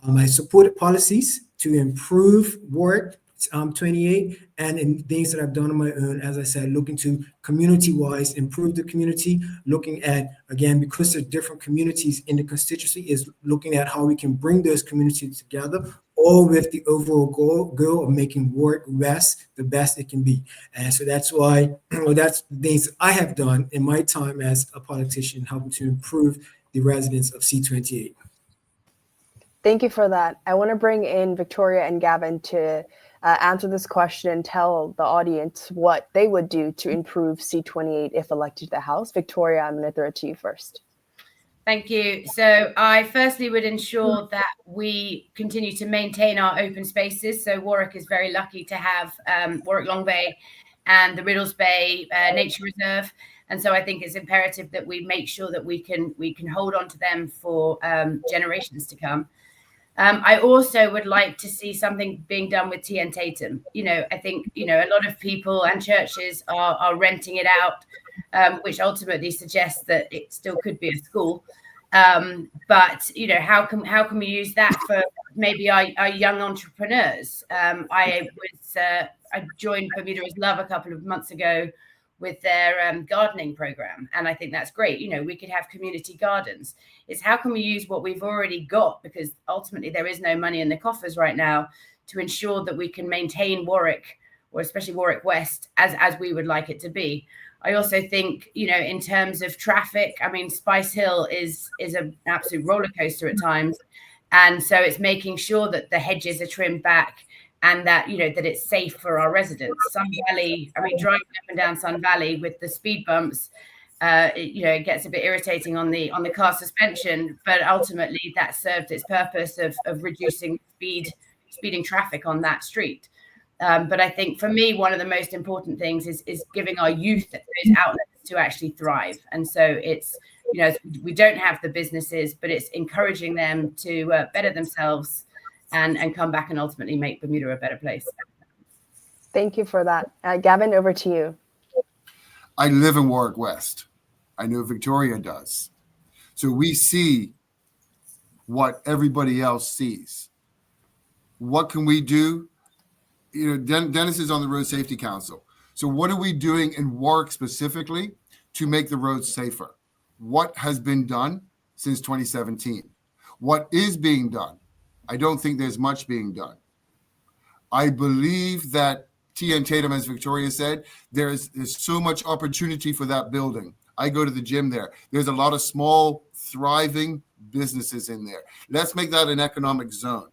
I supported policies to improve work 28, and in things that I've done on my own, as I said, looking to community-wise improve the community, looking at, again, because there's different communities in the constituency, is looking at how we can bring those communities together, all with the overall goal of making Warwick West the best it can be. And so that's why, that's the things I have done in my time as a politician, helping to improve the residents of C28. Thank you for that. I want to bring in Victoria and Gavin to answer this question and tell the audience what they would do to improve C28 if elected to the House. Victoria, I'm going to throw it to you first. Thank you. So I firstly would ensure that we continue to maintain our open spaces. So Warwick is very lucky to have Warwick Long Bay and the Riddles Bay Nature Reserve. And so I think it's imperative that we make sure that we can hold on to them for generations to come. I also would like to see something being done with T and Tatum. I think, a lot of people and churches are renting it out, which ultimately suggests that it still could be a school. But, how can we use that for maybe our young entrepreneurs? I joined Bermuda's Love a couple of months ago with their gardening program. And I think that's great. We could have community gardens. It's how can we use what we've already got, because ultimately there is no money in the coffers right now to ensure that we can maintain Warwick, or especially Warwick West, as we would like it to be. I also think, in terms of traffic, Spice Hill is an absolute roller coaster at times. And so it's making sure that the hedges are trimmed back, and that, that it's safe for our residents. Sun Valley, driving up and down Sun Valley with the speed bumps, it gets a bit irritating on the car suspension, but ultimately that served its purpose of reducing speeding traffic on that street. But I think for me, one of the most important things is giving our youth those outlets to actually thrive. And so it's, we don't have the businesses, but it's encouraging them to better themselves and come back and ultimately make Bermuda a better place. Thank you for that. Gavin, over to you. I live in Warwick West. I know Victoria does. So we see what everybody else sees. What can we do? Dennis is on the Road Safety Council. So what are we doing in Warwick specifically to make the roads safer? What has been done since 2017? What is being done? I don't think there's much being done. I believe that T and Tatum, as Victoria said, there's so much opportunity for that building. I go to the gym there. There's a lot of small, thriving businesses in there. Let's make that an economic zone.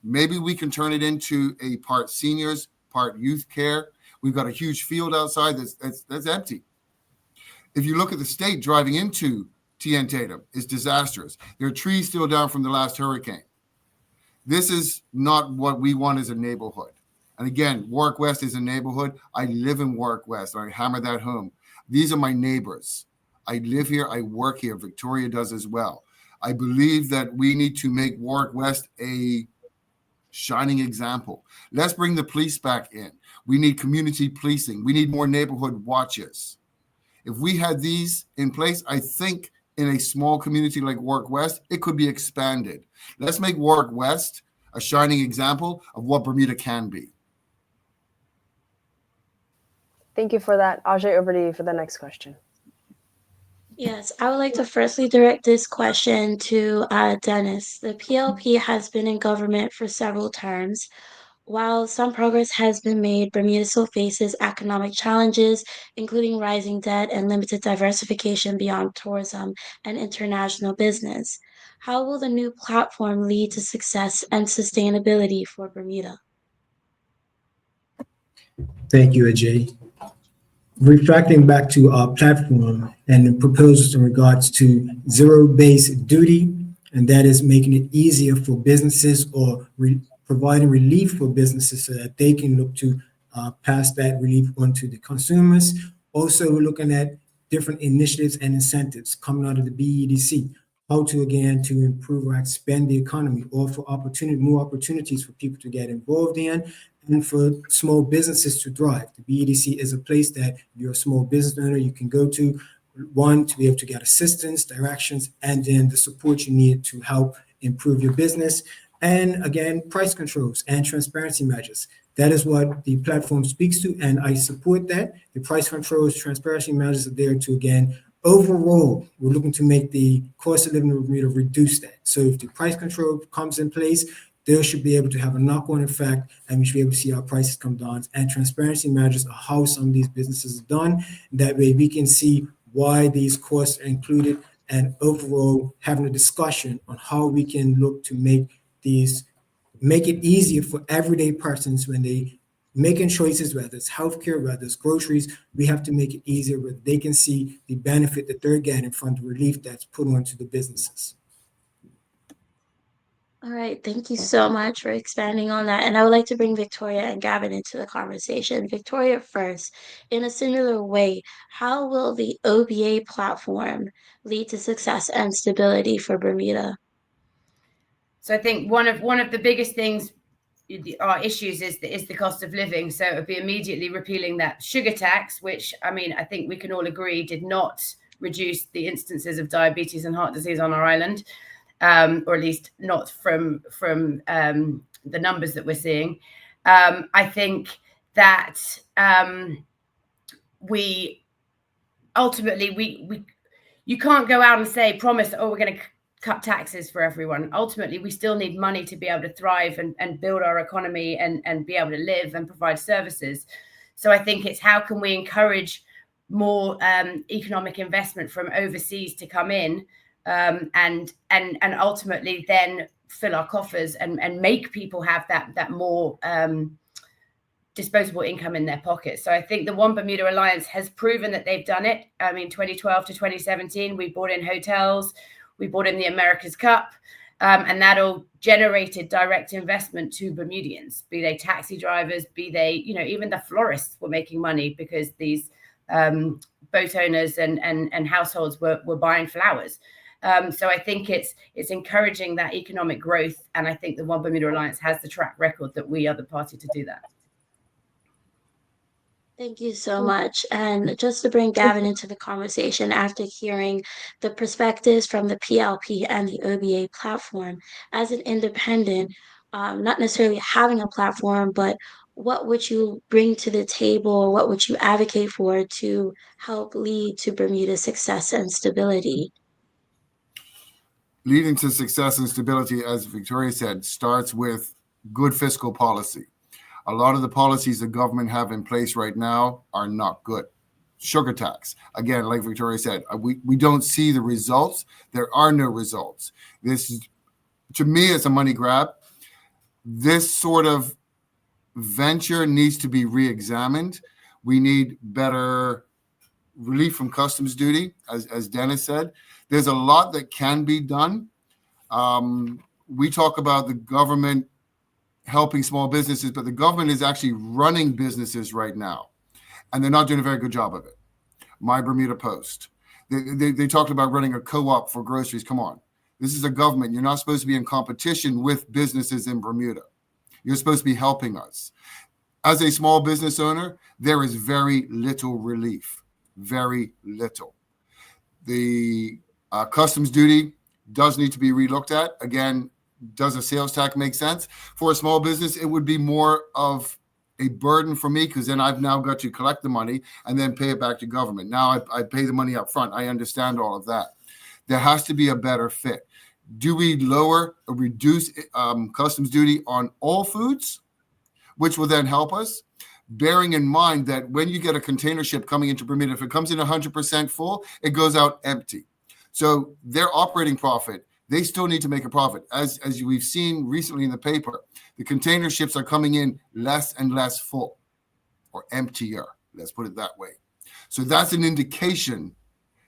Maybe we can turn it into a part seniors, part youth care. We've got a huge field outside that's empty. If you look at the state driving into T and Tatum, it's disastrous. There are trees still down from the last hurricane. This is not what we want as a neighborhood. And again, Warwick West is a neighborhood. I live in Warwick West. I hammer that home. These are my neighbors. I live here. I work here. Victoria does as well. I believe that we need to make Warwick West a shining example. Let's bring the police back in. We need community policing. We need more neighborhood watches. If we had these in place, I think in a small community like Warwick West, it could be expanded. Let's make Warwick West a shining example of what Bermuda can be. Thank you for that. Ajay, over to you for the next question. Yes, I would like to firstly direct this question to Dennis. The PLP has been in government for several terms. While some progress has been made, Bermuda still faces economic challenges, including rising debt and limited diversification beyond tourism and international business. How will the new platform lead to success and sustainability for Bermuda? Thank you, Ajay. Reflecting back to our platform and the proposals in regards to zero-based duty, and that is making it easier for businesses or providing relief for businesses so that they can look to pass that relief on to the consumers. Also, we're looking at different initiatives and incentives coming out of the BEDC, how to, again, to improve or expand the economy, or for more opportunities for people to get involved in, and for small businesses to thrive. The BEDC is a place that you're a small business owner, you can go to, one, to be able to get assistance, directions, and then the support you need to help improve your business. And again, price controls and transparency measures. That is what the platform speaks to, and I support that. The price controls, transparency measures are there to, again, overall, we're looking to make the cost of living in Bermuda reduce that. So if the price control comes in place, they should be able to have a knock-on effect, and we should be able to see our prices come down. And transparency measures are how some of these businesses are done. That way we can see why these costs are included, and overall having a discussion on how we can look to make it easier for everyday persons when they making choices, whether it's healthcare, whether it's groceries. We have to make it easier where they can see the benefit that they're getting from the relief that's put onto the businesses. All right, thank you so much for expanding on that. And I would like to bring Victoria and Gavin into the conversation. Victoria first, in a similar way, how will the OBA platform lead to success and stability for Bermuda? So I think one of the biggest things, our issues, is the cost of living. So it would be immediately repealing that sugar tax, which, I mean, I think we can all agree did not reduce the instances of diabetes and heart disease on our island. Or at least not from the numbers that we're seeing. I think that we ultimately you can't go out and say, promise, oh, we're going to cut taxes for everyone. Ultimately, we still need money to be able to thrive and build our economy and be able to live and provide services. So I think it's how can we encourage more economic investment from overseas to come in, and ultimately then fill our coffers and make people have that more disposable income in their pockets. So I think the One Bermuda Alliance has proven that they've done it. I mean, 2012 to 2017, we bought in hotels, we bought in the America's Cup, and that all generated direct investment to Bermudians, be they taxi drivers, be they, even the florists were making money because these boat owners and households were buying flowers. So I think it's encouraging that economic growth, and I think the One Bermuda Alliance has the track record that we are the party to do that. Thank you so much. And just to bring Gavin into the conversation, after hearing the perspectives from the PLP and the OBA platform, as an independent, not necessarily having a platform, but what would you bring to the table? What would you advocate for to help lead to Bermuda's success and stability? Leading to success and stability, as Victoria said, starts with good fiscal policy. A lot of the policies the government have in place right now are not good. Sugar tax, again, like Victoria said, we don't see the results. There are no results. This is, to me, it's a money grab. This sort of venture needs to be re-examined. We need better relief from customs duty, as Dennis said. There's a lot that can be done. We talk about the government helping small businesses, but the government is actually running businesses right now, and they're not doing a very good job of it. My Bermuda Post. They talked about running a co-op for groceries. Come on. This is a government. You're not supposed to be in competition with businesses in Bermuda. You're supposed to be helping us. As a small business owner, there is very little relief. Very little. The customs duty does need to be relooked at. Again, does a sales tax make sense? For a small business, it would be more of a burden for me, because then I've now got to collect the money and then pay it back to government. Now I pay the money up front. I understand all of that. There has to be a better fit. Do we lower or reduce customs duty on all foods, which will then help us? Bearing in mind that when you get a container ship coming into Bermuda, if it comes in 100% full, it goes out empty. So their operating profit, they still need to make a profit. As we've seen recently in the paper, the container ships are coming in less and less full, or emptier, let's put it that way. So that's an indication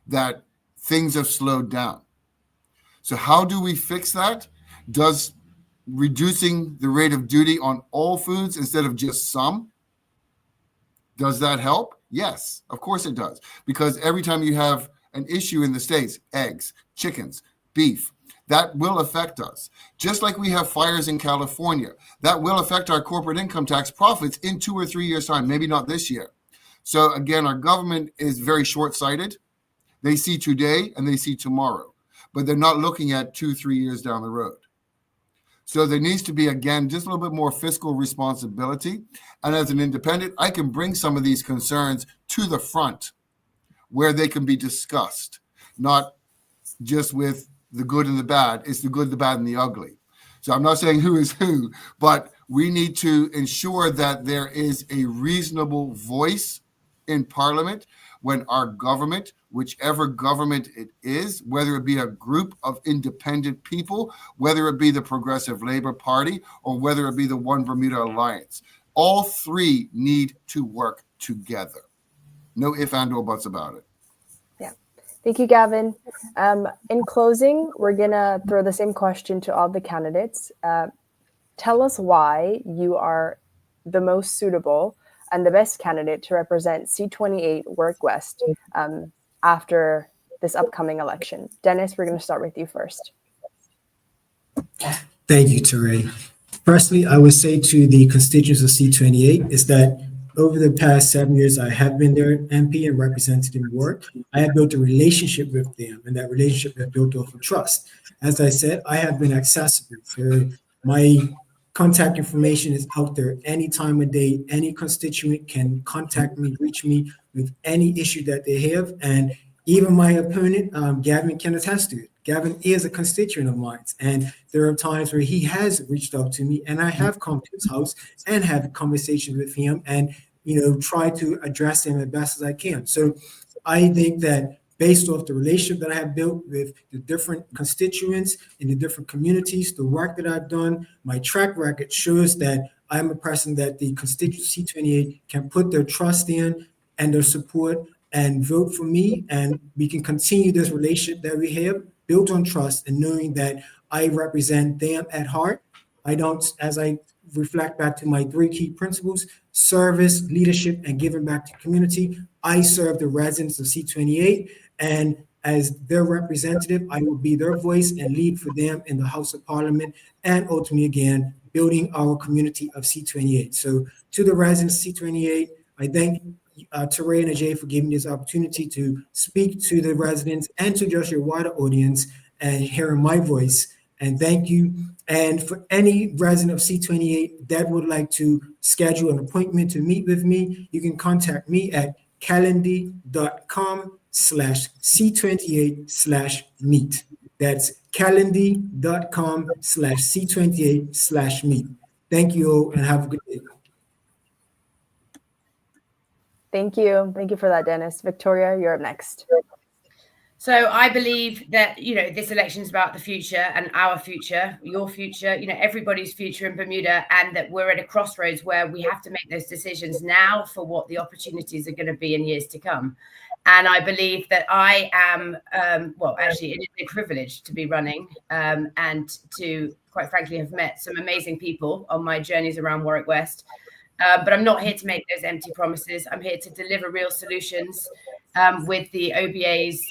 that things have slowed down. So how do we fix that? Does reducing the rate of duty on all foods instead of just some, does that help? Yes, of course it does. Because every time you have an issue in the States, eggs, chickens, beef, that will affect us. Just like we have fires in California, that will affect our corporate income tax profits in 2 or 3 years' time, maybe not this year. So again, our government is very short-sighted. They see today and they see tomorrow, but they're not looking at 2-3 years down the road. So there needs to be, again, just a little bit more fiscal responsibility. And as an independent, I can bring some of these concerns to the front where they can be discussed, not just with the good and the bad. It's the good, the bad, and the ugly. So I'm not saying who is who, but we need to ensure that there is a reasonable voice in Parliament when our government, whichever government it is, whether it be a group of independent people, whether it be the Progressive Labour Party, or whether it be the One Bermuda Alliance, all three need to work together. No ifs, and, or buts about it. Yeah. Thank you, Gavin. In closing, we're going to throw the same question to all the candidates. Tell us why you are the most suitable and the best candidate to represent C28 Warwick West after this upcoming election. Dennis, we're going to start with you first. Thank you, Teray. Firstly, I would say to the constituents of C28 is that over the past 7 years, I have been their MP and represented in work. I have built a relationship with them, and that relationship is built off of trust. As I said, I have been accessible. My contact information is out there any time of day. Any constituent can contact me, reach me with any issue that they have. And even my opponent, Gavin, can attest to it. Gavin is a constituent of mine. And there are times where he has reached out to me and I have come to his house and had a conversation with him and, try to address him as best as I can. So I think that based off the relationship that I have built with the different constituents in the different communities, the work that I've done, my track record shows that I'm a person that the constituency 28 can put their trust in and their support and vote for me. And we can continue this relationship that we have built on trust and knowing that I represent them at heart. I don't, as I reflect back to my 3 key principles, service, leadership, and giving back to community, I serve the residents of C28. And as their representative, I will be their voice and lead for them in the House of Parliament and ultimately, again, building our community of C28. So to the residents of C28, I thank Teray and Ajay for giving me this opportunity to speak to the residents and to just your wider audience and hearing my voice. And thank you. And for any resident of C28 that would like to schedule an appointment to meet with me, you can contact me at calendly.com/C28/meet. That's calendly.com/C28/meet. Thank you all and have a good day. Thank you. Thank you for that, Dennis. Victoria, you're up next. So I believe that, this election is about the future and our future, your future, everybody's future in Bermuda, and that we're at a crossroads where we have to make those decisions now for what the opportunities are going to be in years to come. And I believe that I am, actually, it is a privilege to be running and to, quite frankly, have met some amazing people on my journeys around Warwick West. But I'm not here to make those empty promises. I'm here to deliver real solutions with the OBA's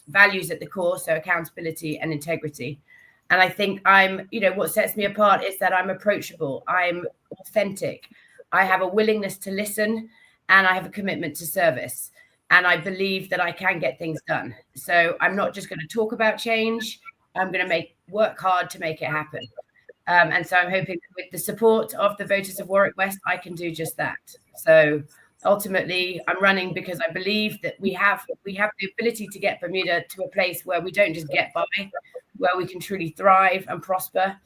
values at the core, so accountability and integrity. And I think what sets me apart is that I'm approachable, I'm authentic, I have a willingness to listen, and I have a commitment to service. And I believe that I can get things done. So I'm not just going to talk about change, I'm going to work hard to make it happen. And so I'm hoping that with the support of the voters of Warwick West, I can do just that. So ultimately, I'm running because I believe that we have the ability to get Bermuda to a place where we don't just get by, where we can truly thrive and prosper.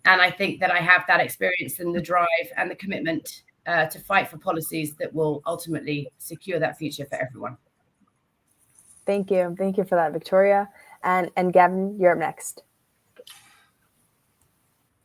And I think that I have that experience and the drive and the commitment to fight for policies that will ultimately secure that future for everyone. Thank you. Thank you for that, Victoria. And Gavin, you're up next.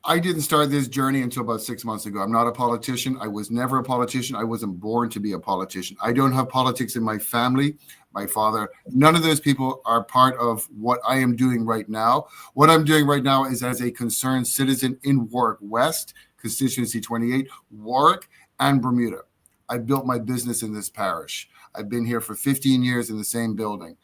I didn't start this journey until about 6 months ago. I'm not a politician. I was never a politician. I wasn't born to be a politician. I don't have politics in my family, my father. None of those people are part of what I am doing right now. What I'm doing right now is as a concerned citizen in Warwick West, Constituency 28, Warwick, and Bermuda. I built my business in this parish. I've been here for 15 years in the same building.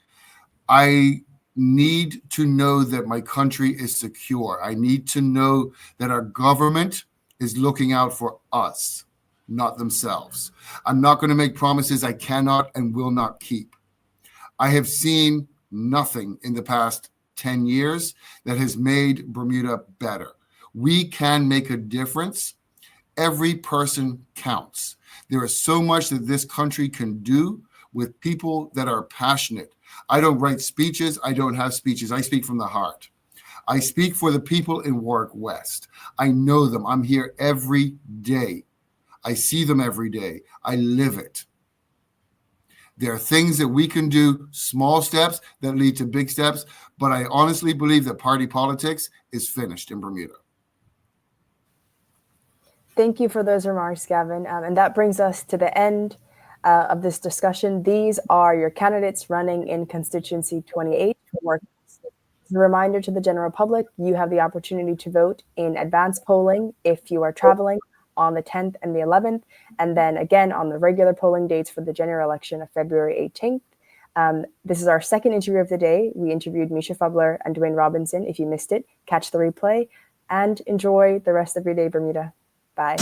I need to know that my country is secure. I need to know that our government is looking out for us, not themselves. I'm not going to make promises I cannot and will not keep. I have seen nothing in the past 10 years that has made Bermuda better. We can make a difference. Every person counts. There is so much that this country can do with people that are passionate. I don't write speeches. I don't have speeches. I speak from the heart. I speak for the people in Warwick West. I know them. I'm here every day. I see them every day. I live it. There are things that we can do, small steps that lead to big steps, but I honestly believe that party politics is finished in Bermuda. Thank you for those remarks, Gavin. And that brings us to the end of this discussion. These are your candidates running in Constituency 28. As a reminder to the general public, you have the opportunity to vote in advance polling if you are traveling on the 10th and the 11th, and then again on the regular polling dates for the general election of February 18th. This is our second interview of the day. We interviewed Misha Fubler and Dwayne Robinson. If you missed it, catch the replay and enjoy the rest of your day, Bermuda. Bye.